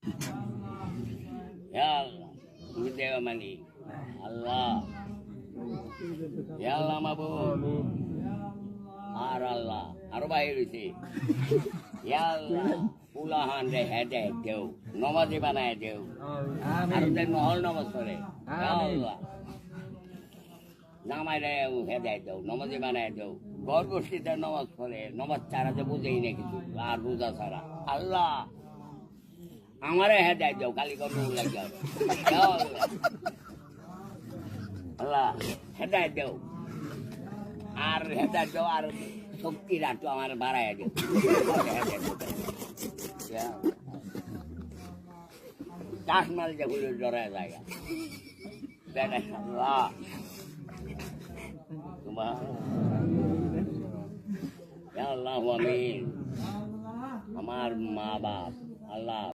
Ya Allah, তুমি দেওয়া মানি আল্লাহ, আল্লাহ মাবুদ আর আল্লাহ আরো বাইরে রয়েছে আল্লাহ উলাহান রে হেডে দেও নমাজি বানায় দেও আর নহল নমাজ করে আল্লাহ নামাই রে হেদায় দেও নমাজি বানায় দেও ঘর গোষ্ঠীতে নমাজ পড়ে নমাজ ছাড়া যে বুঝেই না কিছু আর রোজা ছাড়া আল্লাহ আমারে হেদায় দেও খালি করে লাগে আল্লাহ হেদায় দেও আর হেদায় দেও আর শক্তি রাখতো আমার বাড়ায় দেও চাষ মাল যেগুলো জড়ায় জায়গা বেটা আল্লাহ তোমার আল্লাহ আমিন আমার মা বাপ আল্লাহ